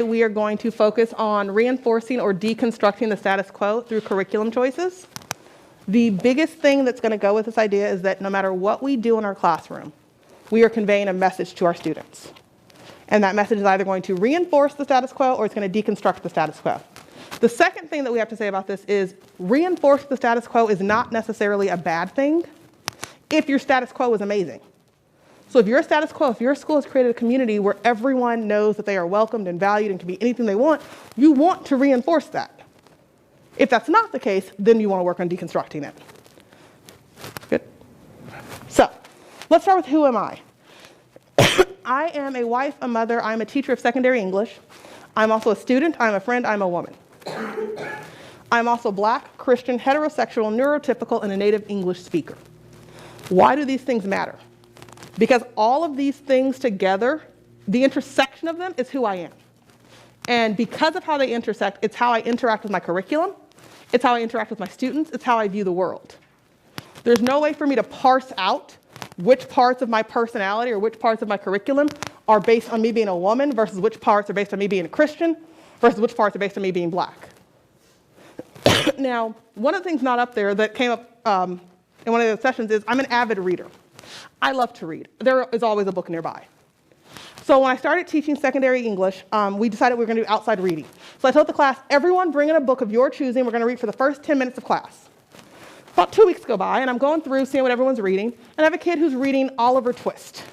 we are going to focus on reinforcing or deconstructing the status quo through curriculum choices. The biggest thing that's going to go with this idea is that no matter what we do in our classroom, we are conveying a message to our students. And that message is either going to reinforce the status quo or it's going to deconstruct the status quo. The second thing that we have to say about this is reinforce the status quo is not necessarily a bad thing if your status quo is amazing. So if your status quo, if your school has created a community where everyone knows that they are welcomed and valued and can be anything they want, you want to reinforce that. If that's not the case, then you want to work on deconstructing it. Good. So let's start with who am I? I am a wife, a mother, I'm a teacher of secondary English. I'm also a student, I'm a friend, I'm a woman. I'm also Black, Christian, heterosexual, neurotypical, and a native English speaker. Why do these things matter? Because all of these things together, the intersection of them is who I am. And because of how they intersect, it's how I interact with my curriculum, it's how I interact with my students, it's how I view the world. There's no way for me to parse out which parts of my personality or which parts of my curriculum are based on me being a woman versus which parts are based on me being a Christian versus which parts are based on me being Black. Now, one of the things not up there that came up in one of the sessions is I'm an avid reader. I love to read. There is always a book nearby. So when I started teaching secondary English, we decided we were going to do outside reading. So I told the class, everyone bring in a book of your choosing. We're going to read for the first 10 minutes of class. About 2 weeks go by, and I'm going through, seeing what everyone's reading, and I have a kid who's reading Oliver Twist.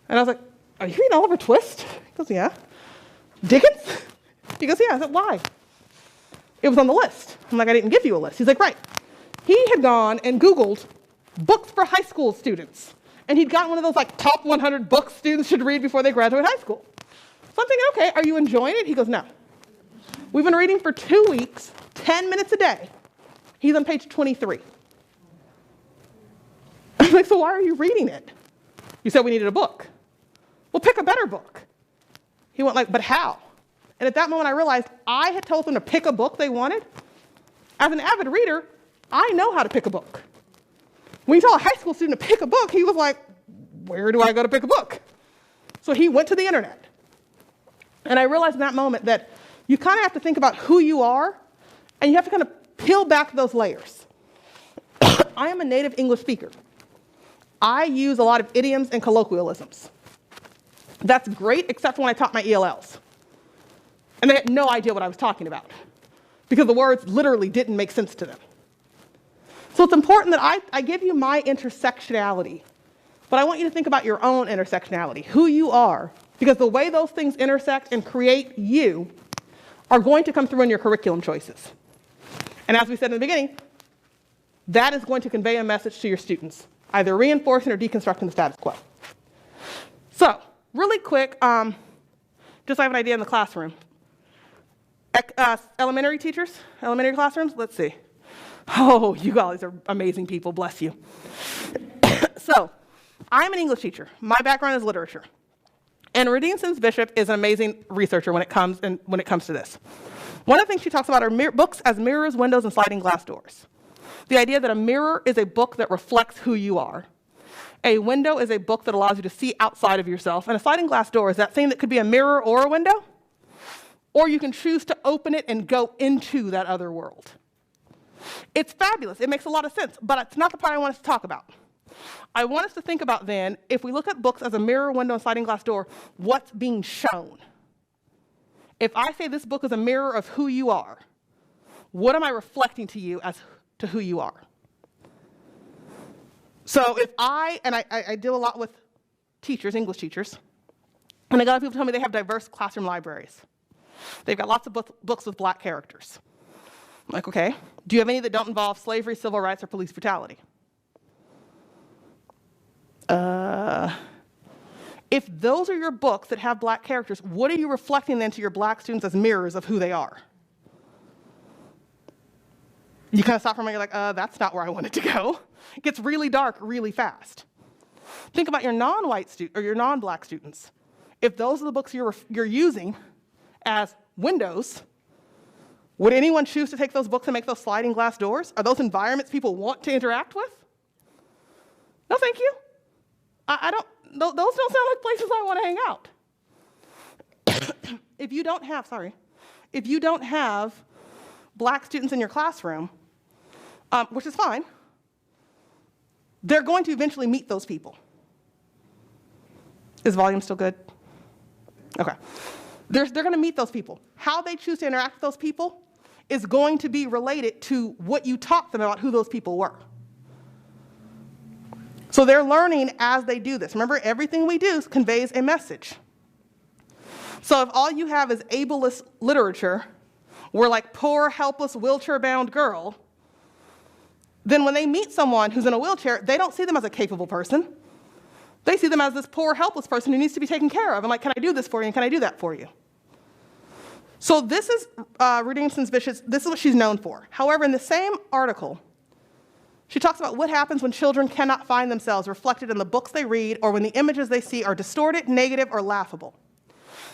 And I was like, are you reading Oliver Twist? He goes, yeah. Dickens? He goes, yeah. I said, why? It was on the list. I'm like, I didn't give you a list. He's like, right. He had gone and Googled books for high school students. And he'd gotten one of those like top 100 books students should read before they graduate high school. So I'm thinking, okay, are you enjoying it? He goes, no. We've been reading for 2 weeks, 10 minutes a day. He's on page 23. I'm like, so why are you reading it? You said we needed a book. Well, pick a better book. He went like, but how? And at that moment I realized I had told them to pick a book they wanted. As an avid reader, I know how to pick a book. When you tell a high school student to pick a book, he was like, where do I go to pick a book? So he went to the internet. And I realized in that moment that you kind of have to think about who you are, and you have to kind of peel back those layers. I am a native English speaker. I use a lot of idioms and colloquialisms. That's great, except for when I taught my ELLs. And they had no idea what I was talking about, because the words literally didn't make sense to them. So it's important that I give you my intersectionality, but I want you to think about your own intersectionality, who you are, because the way those things intersect and create you are going to come through in your curriculum choices. And as we said in the beginning, that is going to convey a message to your students, either reinforcing or deconstructing the status quo. So, really quick, just so I have an idea in the classroom. Elementary teachers, elementary classrooms, let's see. Oh, you guys are amazing people, bless you. So, I'm an English teacher. My background is literature. And Radine Sims-Bishop is an amazing researcher when it comes to this. One of the things she talks about are books as mirrors, windows, and sliding glass doors. The idea that a mirror is a book that reflects who you are. A window is a book that allows you to see outside of yourself. And a sliding glass door is that thing that could be a mirror or a window, or you can choose to open it and go into that other world. It's fabulous. It makes a lot of sense, but it's not the part I want us to talk about. I want us to think about then, if we look at books as a mirror, window, and sliding glass door, what's being shown? If I say this book is a mirror of who you are, what am I reflecting to you as to who you are? So if I deal a lot with teachers, English teachers, and I got people tell me they have diverse classroom libraries. They've got lots of books with Black characters. I'm like, okay, do you have any that don't involve slavery, civil rights, or police brutality? If those are your books that have Black characters, what are you reflecting then to your Black students as mirrors of who they are? You kind of stop for a moment, you're like, that's not where I wanted to go. It gets really dark really fast. Think about your non-white students or your non-Black students. If those are the books you're using as windows, would anyone choose to take those books and make those sliding glass doors? Are those environments people want to interact with? No, thank you. Those don't sound like places I want to hang out. if you don't have black students in your classroom, which is fine, they're going to eventually meet those people. Is volume still good? Okay. They're going to meet those people. How they choose to interact with those people is going to be related to what you taught them about who those people were. So they're learning as they do this. Remember, everything we do conveys a message. So if all you have is ableist literature, we're like poor, helpless, wheelchair-bound girl, then when they meet someone who's in a wheelchair, they don't see them as a capable person. They see them as this poor, helpless person who needs to be taken care of. I'm like, can I do this for you, and can I do that for you? So this is Ruth Anderson's vicious, this is what she's known for. However, in the same article, she talks about what happens when children cannot find themselves reflected in the books they read or when the images they see are distorted, negative, or laughable.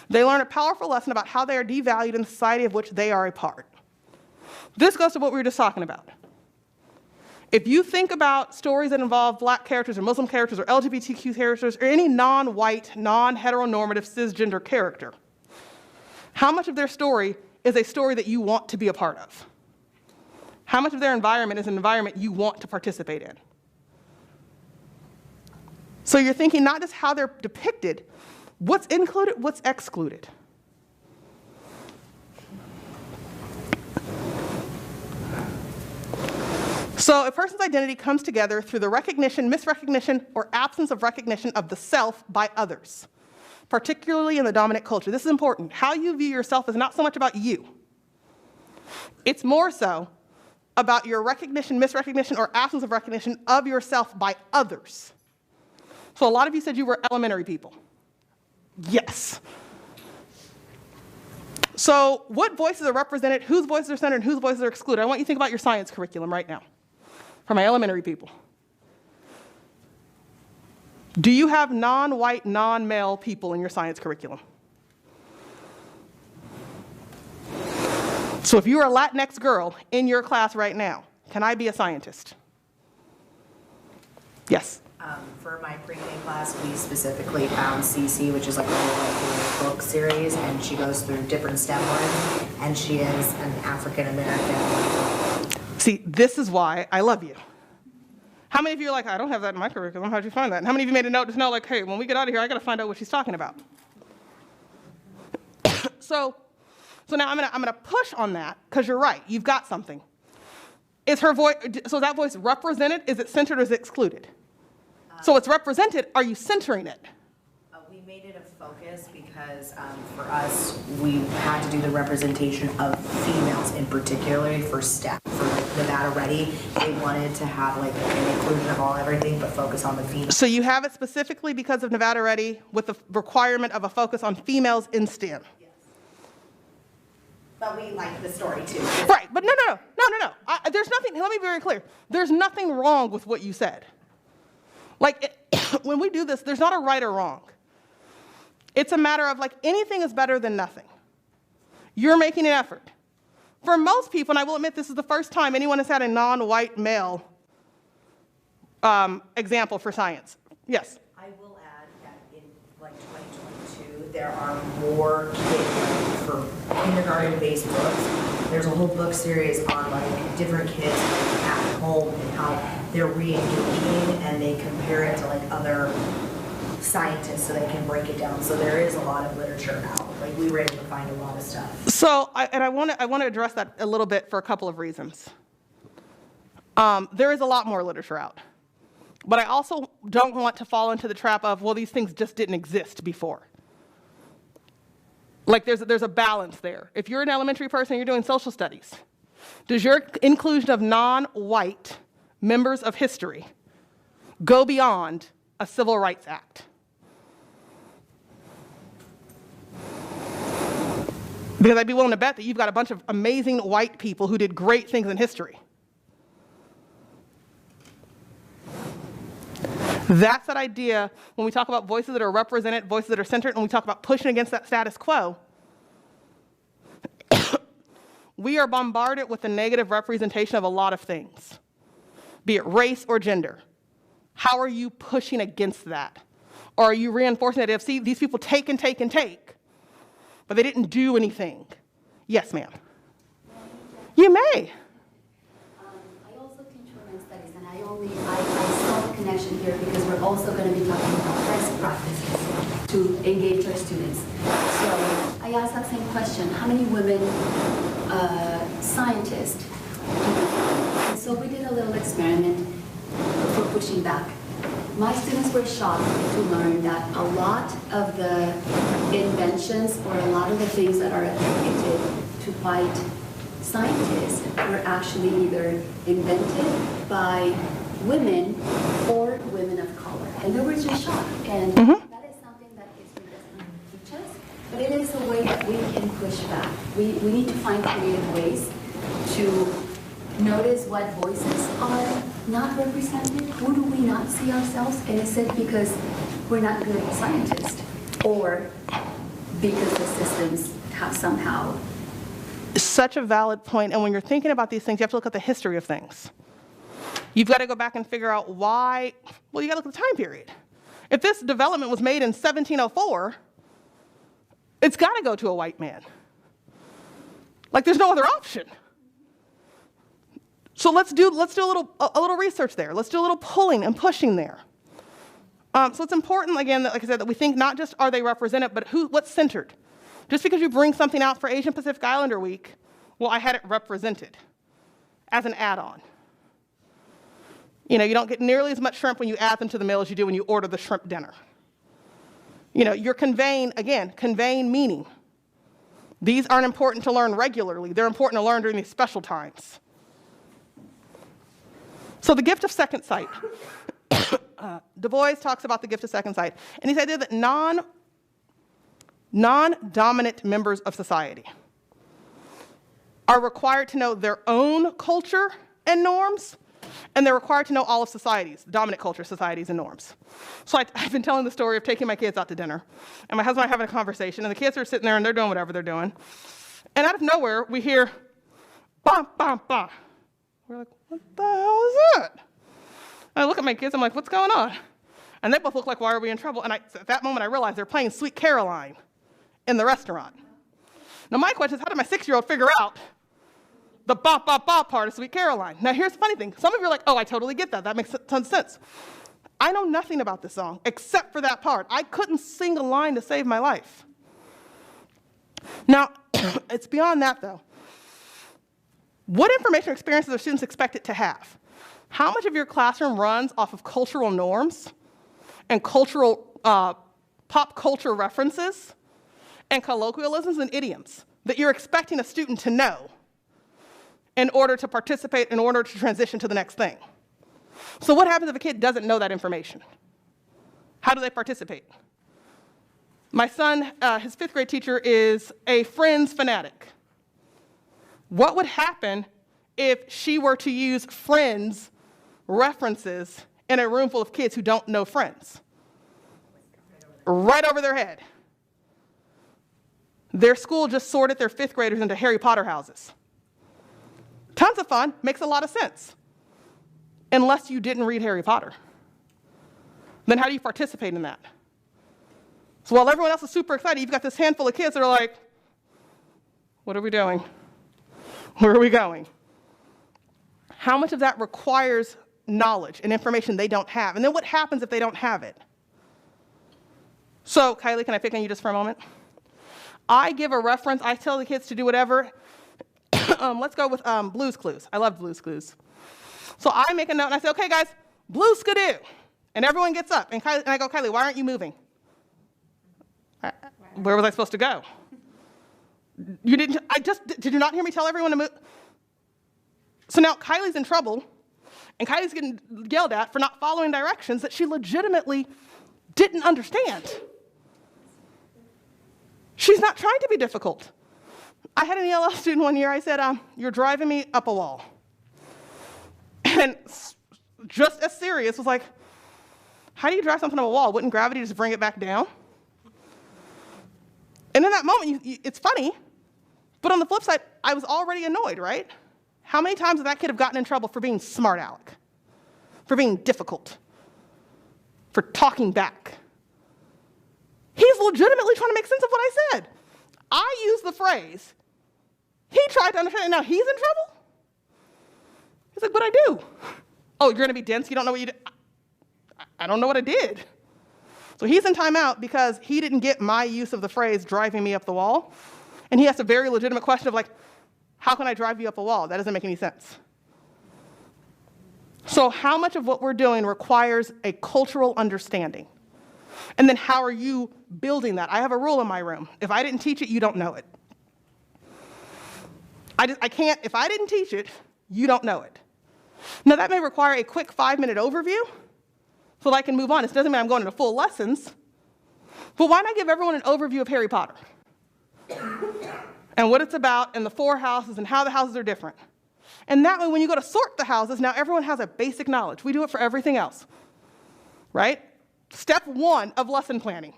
They learn a powerful lesson about how they are devalued in the society of which they are a part. This goes to what we were just talking about. If you think about stories that involve black characters or Muslim characters or LGBTQ characters or any non-white, non-heteronormative, cisgender character, how much of their story is a story that you want to be a part of? How much of their environment is an environment you want to participate in? So you're thinking not just how they're depicted, what's included, what's excluded. So a person's identity comes together through the recognition, misrecognition, or absence of recognition of the self by others, particularly in the dominant culture. This is important. How you view yourself is not so much about you. It's more so about your recognition, misrecognition, or absence of recognition of yourself by others. So a lot of you said you were elementary people. Yes. So what voices are represented, whose voices are centered, and whose voices are excluded? I want you to think about your science curriculum right now for my elementary people. Do you have non-white, non-male people in your science curriculum? So if you're a Latinx girl in your class right now, can I be a scientist? Yes. For my pre-K class, we specifically found Cece, which is like a book series, and she goes through different STEM ones, and she is an African-American. See, this is why I love you. How many of you are like, I don't have that in my curriculum, how'd you find that? And how many of you made a note to know, like, hey, when we get out of here, I gotta find out what she's talking about. So now I'm gonna push on that, because you're right, you've got something. Is her voice, so that voice represented, is it centered or is it excluded? So it's represented, are you centering it? We made it a focus because for us, we had to do the representation of females in particular for STEM. For like Nevada Ready, they wanted to have like an inclusion of everything, but focus on the females. So you have it specifically because of Nevada Ready with the requirement of a focus on females in STEM. Yes. But we like the story too. Right, but no. There's nothing, let me be very clear. There's nothing wrong with what you said. Like, when we do this, there's not a right or wrong. It's a matter of, like, anything is better than nothing. You're making an effort. For most people, and I will admit this is the first time anyone has had a non-white male example for science. Yes? I will add that in, like, 2022, there are more kids for kindergarten-based books. There's a whole book series on, like, different kids at home and how they're re-engaging, and they compare it to like other scientists so they can break it down. So there is a lot of literature out. Like we were able to find a lot of stuff. So, I want to address that a little bit for a couple of reasons. There is a lot more literature out. But I also don't want to fall into the trap of, well, these things just didn't exist before. Like there's a balance there. If you're an elementary person and you're doing social studies, does your inclusion of non-white members of history go beyond a Civil Rights Act? Because I'd be willing to bet that you've got a bunch of amazing white people who did great things in history. That's that idea when we talk about voices that are represented, voices that are centered, and we talk about pushing against that status quo. We are bombarded with the negative representation of a lot of things, be it race or gender. How are you pushing against that? Or are you reinforcing that if, see, these people take and take and take, but they didn't do anything. Yes, ma'am. You may. I also teach women's studies, and I saw the connection here because we're also going to be talking about best practices to engage our students. So I asked that same question: how many women scientists do we have? And so we did a little experiment for pushing back. My students were shocked to learn that a lot of the inventions or a lot of the things that are attributed to white scientists were actually either invented by women or women of color. And they were just shocked. And that is something that history doesn't teach us, but it is a way that we can push back. We need to find creative ways to notice what voices are not represented. Who do we not see ourselves? And is it because we're not good scientists, or because the systems have somehow? Such a valid point. And when you're thinking about these things, you have to look at the history of things. You've got to go back and figure out why. Well, you got to look at the time period. If this development was made in 1704, it's got to go to a white man. Like, there's no other option. So let's do a little research there. Let's do a little pulling and pushing there. So it's important, again, that, like I said, that we think not just are they represented, but what's centered. Just because you bring something out for Asian Pacific Islander Week, well, I had it represented as an add-on. You know, you don't get nearly as much shrimp when you add them to the meal as you do when you order the shrimp dinner. You know, you're conveying meaning. These aren't important to learn regularly. They're important to learn during these special times. So the gift of second sight. Du Bois talks about the gift of second sight, and he's idea that non-dominant members of society are required to know their own culture and norms, and they're required to know all of societies, dominant culture, societies, and norms. So I've been telling the story of taking my kids out to dinner, and my husband and I are having a conversation, and the kids are sitting there, and they're doing whatever they're doing, and out of nowhere, we hear, bah, bah, bah. We're like, what the hell is that? And I look at my kids, I'm like, what's going on? And they both look like, why are we in trouble? And at that moment, I realized they're playing Sweet Caroline in the restaurant. Now, my question is, how did my 6-year-old figure out the bop, bop, bop part of Sweet Caroline? Now, here's the funny thing. Some of you are like, oh, I totally get that. That makes a ton of sense. I know nothing about this song except for that part. I couldn't sing a line to save my life. Now, it's beyond that, though. What information or experiences are students expected to have? How much of your classroom runs off of cultural norms and cultural pop culture references and colloquialisms and idioms that you're expecting a student to know in order to participate, in order to transition to the next thing? So what happens if a kid doesn't know that information? How do they participate? My son, his 5th grade teacher is a Friends fanatic. What would happen if she were to use Friends references in a room full of kids who don't know Friends? Right over their head. Their school just sorted their 5th graders into Harry Potter houses. Tons of fun, makes a lot of sense. Unless you didn't read Harry Potter. Then how do you participate in that? So while everyone else is super excited, you've got this handful of kids that are like, what are we doing? Where are we going? How much of that requires knowledge and information they don't have? And then what happens if they don't have it? So, Kylie, can I pick on you just for a moment? I give a reference. I tell the kids to do whatever. Let's go with Blue's Clues. I love Blue's Clues. So I make a note, and I say, okay, guys, Blue Skidoo. And everyone gets up. And I go, Kylie, why aren't you moving? Where was I supposed to go? Did you not hear me tell everyone to move? So now Kylie's in trouble, and Kylie's getting yelled at for not following directions that she legitimately didn't understand. She's not trying to be difficult. I had an ELL student one year, I said, you're driving me up a wall. And just as serious was like, how do you drive something up a wall? Wouldn't gravity just bring it back down? And in that moment, it's funny, but on the flip side, I was already annoyed, right? How many times would that kid have gotten in trouble for being smart aleck, for being difficult, for talking back? He's legitimately trying to make sense of what I said. I used the phrase. He tried to understand it. Now he's in trouble? He's like, what'd I do? Oh, you're going to be dense? You don't know what you did? I don't know what I did. So he's in timeout because he didn't get my use of the phrase driving me up the wall. And he asked a very legitimate question of like, how can I drive you up a wall? That doesn't make any sense. So how much of what we're doing requires a cultural understanding? And then how are you building that? I have a rule in my room. If I didn't teach it, you don't know it. I can't, if I didn't teach it, you don't know it. Now that may require a quick 5-minute overview so that I can move on. It doesn't mean I'm going into full lessons, but why not give everyone an overview of Harry Potter? And what it's about and the 4 houses and how the houses are different. And that way when you go to sort the houses, now everyone has a basic knowledge. We do it for everything else, right? Step 1 of lesson planning,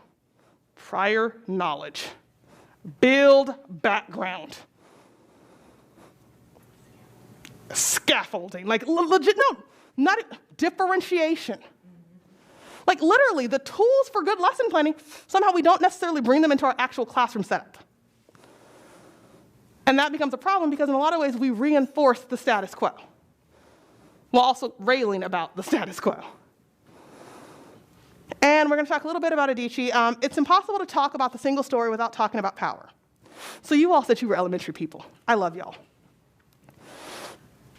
prior knowledge. Build background. Scaffolding, like legit, no, not differentiation. Like literally, the tools for good lesson planning, somehow we don't necessarily bring them into our actual classroom setup. And that becomes a problem because in a lot of ways we reinforce the status quo while also railing about the status quo. And we're going to talk a little bit about Adichie. It's impossible to talk about the single story without talking about power. So you all said you were elementary people. I love y'all.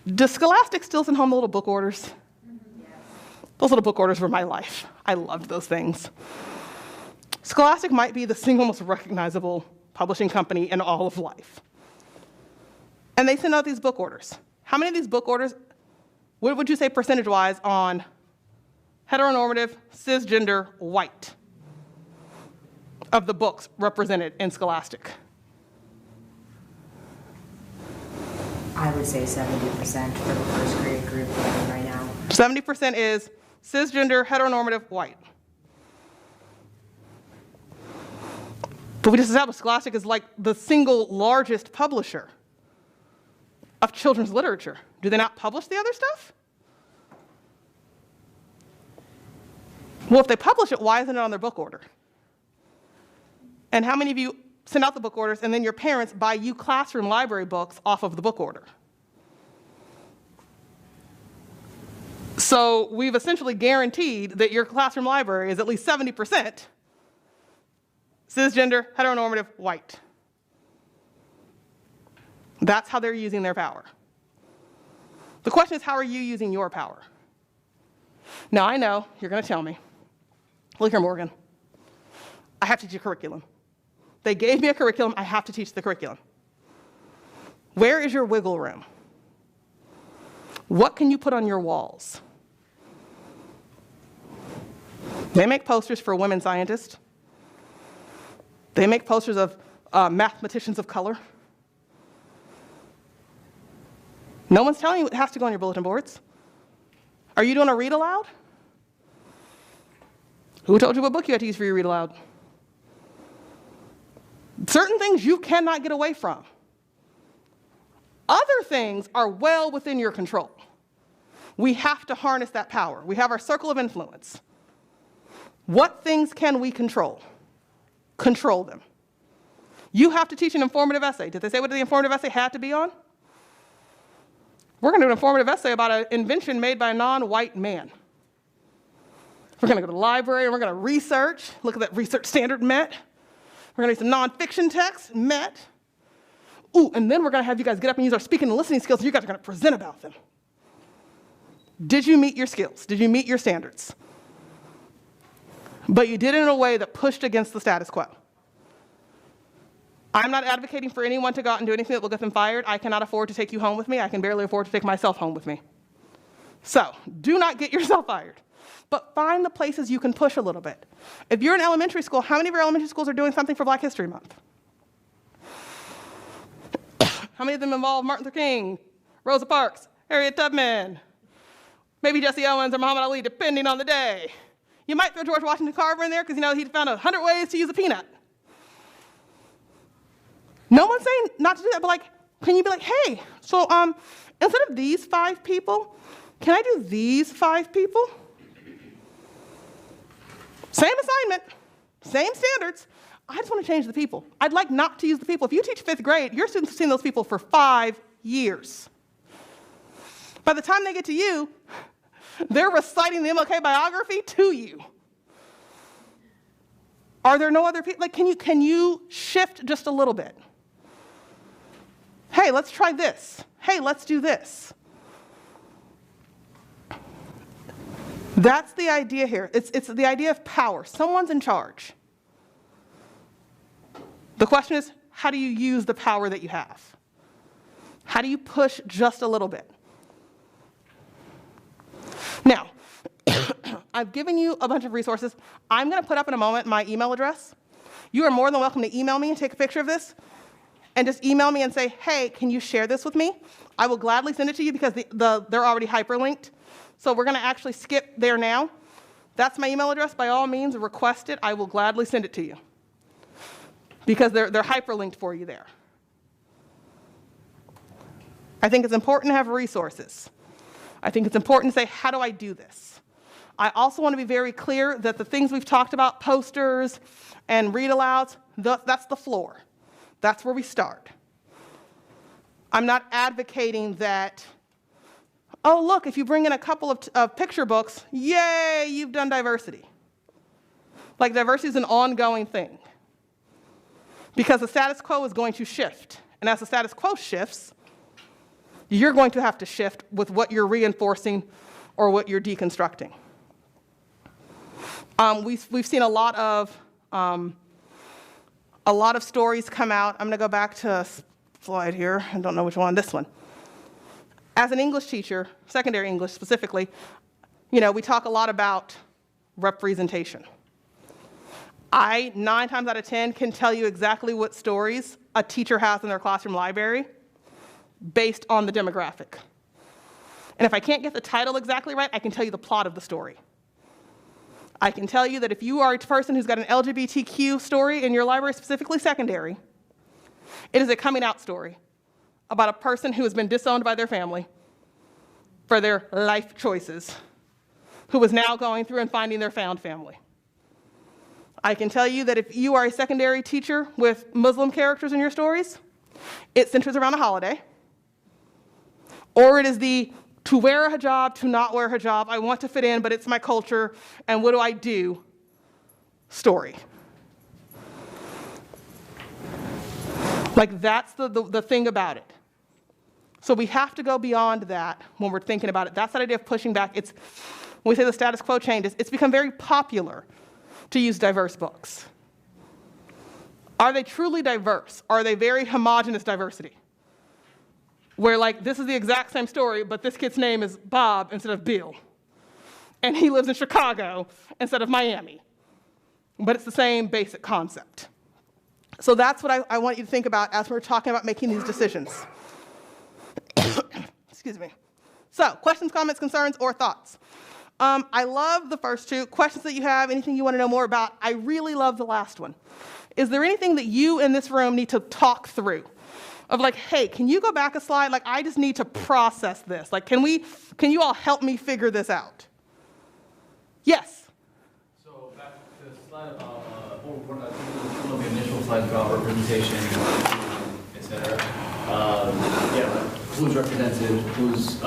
Does Scholastic still send home the little book orders? Yes. Those little book orders were my life. I loved those things. Scholastic might be the single most recognizable publishing company in all of life. And they send out these book orders. How many of these book orders, what would you say percentage-wise on heteronormative, cisgender, white of the books represented in Scholastic? I would say 70% for the first grade group right now. 70% is cisgender, heteronormative, white. But we just established Scholastic is like the single largest publisher of children's literature. Do they not publish the other stuff? Well, if they publish it, why isn't it on their book order? And how many of you send out the book orders and then your parents buy you classroom library books off of the book order? So we've essentially guaranteed that your classroom library is at least 70% cisgender, heteronormative, white. That's how they're using their power. The question is, how are you using your power? Now, I know you're going to tell me, look here, Morgan, I have to teach a curriculum. They gave me a curriculum, I have to teach the curriculum. Where is your wiggle room? What can you put on your walls? They make posters for women scientists. They make posters of mathematicians of color. No one's telling you it has to go on your bulletin boards. Are you doing a read aloud? Who told you what book you had to use for your read aloud? Certain things you cannot get away from. Other things are well within your control. We have to harness that power. We have our circle of influence. What things can we control? Control them. You have to teach an informative essay. Did they say what the informative essay had to be on? We're going to do an informative essay about an invention made by a non-white man. We're going to go to the library and we're going to research, look at that research standard met. We're going to do some nonfiction text met. Ooh, and then we're going to have you guys get up and use our speaking and listening skills and you guys are going to present about them. Did you meet your skills? Did you meet your standards? But you did it in a way that pushed against the status quo. I'm not advocating for anyone to go out and do anything that will get them fired. I cannot afford to take you home with me. I can barely afford to take myself home with me. So do not get yourself fired. But find the places you can push a little bit. If you're in elementary school, how many of your elementary schools are doing something for Black History Month? How many of them involve Martin Luther King, Rosa Parks, Harriet Tubman, maybe Jesse Owens or Muhammad Ali, depending on the day? You might throw George Washington Carver in there because, you know, he found 100 ways to use a peanut. No one's saying not to do that, but like, can you be like, hey, so instead of these 5 people, can I do these 5 people? Same assignment, same standards. I just want to change the people. I'd like not to use the people. If you teach 5th grade, your students have seen those people for 5 years. By the time they get to you, they're reciting the MLK biography to you. Are there no other people? Like, can you shift just a little bit? Hey, let's try this. Hey, let's do this. That's the idea here. It's the idea of power. Someone's in charge. The question is, how do you use the power that you have? How do you push just a little bit? Now, I've given you a bunch of resources. I'm going to put up in a moment my email address. You are more than welcome to email me and take a picture of this, and just email me and say, hey, can you share this with me? I will gladly send it to you because they're already hyperlinked. So we're going to actually skip there now. That's my email address. By all means, request it. I will gladly send it to you because they're hyperlinked for you there. I think it's important to have resources. I think it's important to say, how do I do this? I also want to be very clear that the things we've talked about, posters and read-alouds, that's the floor. That's where we start. I'm not advocating that, oh, look, if you bring in a couple of picture books, yay, you've done diversity. Like, diversity is an ongoing thing because the status quo is going to shift. And as the status quo shifts, you're going to have to shift with what you're reinforcing or what you're deconstructing. We've seen a lot of stories come out. I'm going to go back to a slide here. I don't know which one, this one. As an English teacher, secondary English specifically, we talk a lot about representation. I, 9 times out of 10, can tell you exactly what stories a teacher has in their classroom library based on the demographic. And if I can't get the title exactly right, I can tell you the plot of the story. I can tell you that if you are a person who's got an LGBTQ story in your library, specifically secondary, it is a coming out story about a person who has been disowned by their family for their life choices, who is now going through and finding their found family. I can tell you that if you are a secondary teacher with Muslim characters in your stories, it centers around a holiday, or it is the to wear a hijab, to not wear a hijab, I want to fit in, but it's my culture, and what do I do story. Like, that's the thing about it. So we have to go beyond that when we're thinking about it. That's that idea of pushing back. When we say the status quo changes, it's become very popular to use diverse books. Are they truly diverse? Are they very homogeneous diversity? Where, like, this is the exact same story, but this kid's name is Bob instead of Bill. And he lives in Chicago instead of Miami. But it's the same basic concept. So that's what I want you to think about as we're talking about making these decisions. Excuse me. So, questions, comments, concerns, or thoughts? I love the first two. Questions that you have, anything you want to know more about. I really love the last one. Is there anything that you in this room need to talk through? Of like, hey, can you go back a slide? Like, I just need to process this. Like, can you all help me figure this out? Yes? So back to the slide about, one of the initial slides about representation, et cetera. Who's represented, who's...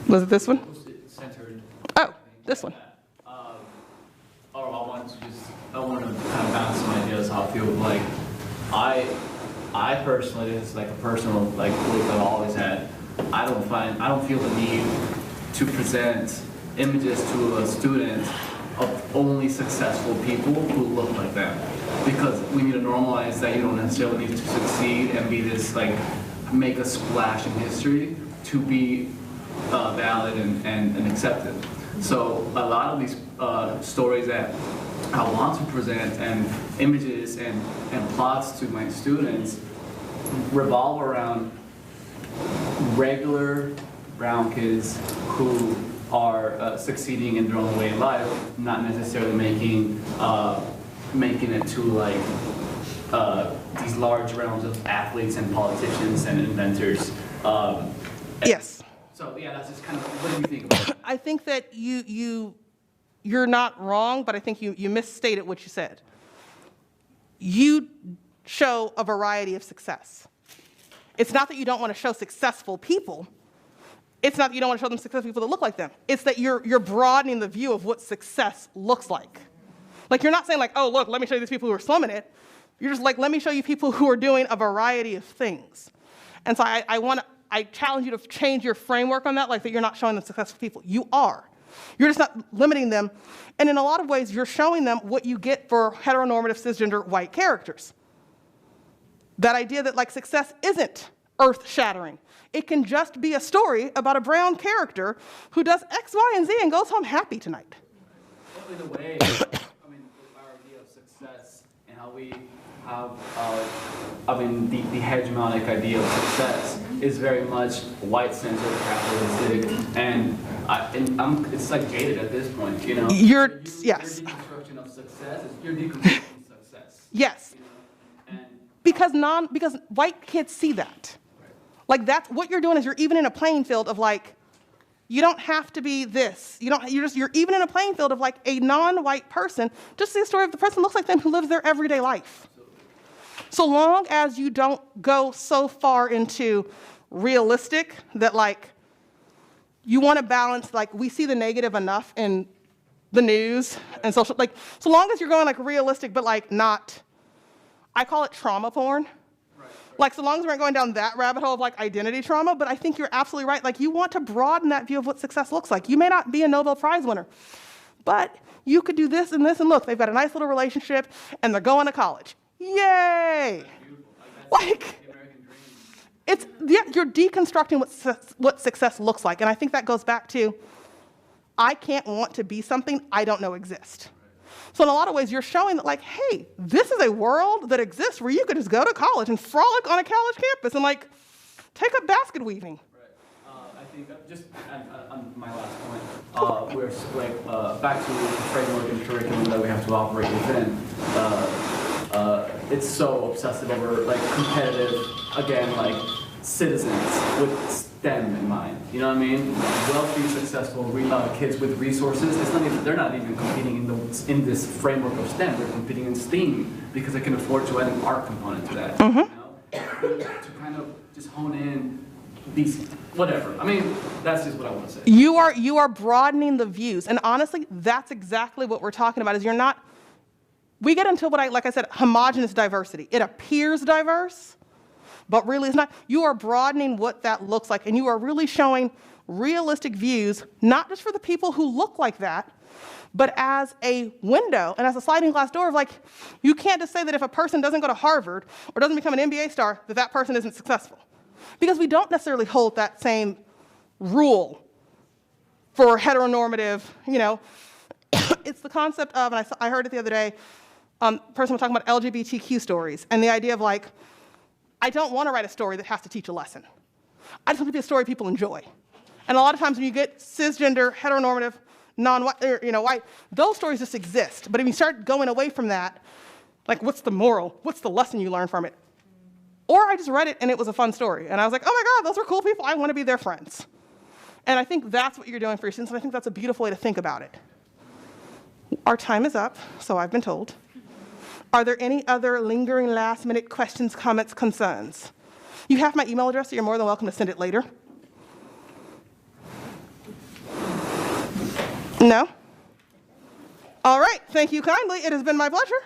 Was it this one? Who's centered. Oh, this one. I want to kind of bounce some ideas off you. Like, I personally, it's like a personal belief I've always had. I don't feel the need to present images to a student of only successful people who look like them, because we need to normalize that you don't necessarily need to succeed and be this make a splash in history to be valid and accepted. So a lot of these stories that I want to present and images and plots to my students revolve around regular brown kids who are succeeding in their own way of life, not necessarily making it to these large realms of athletes and politicians and inventors. Yes. So yeah, that's just kind of, what do you think about it? I think that you're not wrong, but I think you misstated what you said. you show a variety of success. It's not that you don't want to show successful people. It's not that you don't want to show them successful people that look like them. It's that you're broadening the view of what success looks like. Like, you're not saying like, oh, look, let me show you these people who are slumming it. You're just like, let me show you people who are doing a variety of things. And so I challenge you to change your framework on that, like that you're not showing them successful people. You are. You're just not limiting them. And in a lot of ways, you're showing them what you get for heteronormative cisgender white characters. That idea that like success isn't earth-shattering. It can just be a story about a brown character who does X, Y, and Z and goes home happy tonight. Well, in a way, I mean, our idea of success and how we have, the hegemonic idea of success is very much white-centered, capitalistic, and it's like jaded at this point, you know? Yes. Your deconstruction of success is your deconstruction of success. Yes. You know? Because white kids see that. Like, that's what you're doing is you're even in a playing field of like, you don't have to be this. You're even in a playing field of like a non-white person. Just see a story of the person looks like them who lives their everyday life. So long as you don't go so far into realistic that like, you want to balance, like we see the negative enough in the news and social, like, so long as you're going like realistic, but like not, I call it trauma porn. Like, so long as we're not going down that rabbit hole of like identity trauma, but I think you're absolutely right. Like, you want to broaden that view of what success looks like. You may not be a Nobel Prize winner, but you could do this and this, and look, they've got a nice little relationship, and they're going to college. Yay! Like, you're deconstructing what success looks like, and I think that goes back to, I can't want to be something I don't know exists. So in a lot of ways, you're showing that, like, hey, this is a world that exists where you could just go to college and frolic on a college campus and, like, take up basket weaving. Right. I think just on my last point, we're like back to the framework and curriculum that we have to operate within. It's so obsessive over, like, competitive, again, like, citizens with STEM in mind. You know what I mean? Wealthy, successful kids with resources. They're not even competing in this framework of STEM. They're competing in STEAM because they can afford to add an art component to that. Mm-hmm. You know? To kind of just hone in these whatever. I mean, that's just what I want to say. You are broadening the views, and honestly, that's exactly what we're talking about. Is you're not. We get into what like I said, homogenous diversity. It appears diverse, but really it's not. You are broadening what that looks like, and you are really showing realistic views, not just for the people who look like that, but as a window and as a sliding glass door of like, you can't just say that if a person doesn't go to Harvard or doesn't become an NBA star, that that person isn't successful. Because we don't necessarily hold that same rule for heteronormative, you know. It's the concept of, and I heard it the other day, person was talking about LGBTQ stories, and the idea of like, I don't want to write a story that has to teach a lesson. I just want it to be a story people enjoy. And a lot of times when you get cisgender, heteronormative, non-white, white, those stories just exist. But if you start going away from that, like what's the moral? What's the lesson you learn from it? Or I just read it and it was a fun story. And I was like, oh my God, those are cool people. I want to be their friends. And I think that's what you're doing for your students, and I think that's a beautiful way to think about it. Our time is up, so I've been told. Are there any other lingering last-minute questions, comments, concerns? You have my email address, so you're more than welcome to send it later. No? All right, thank you kindly. It has been my pleasure.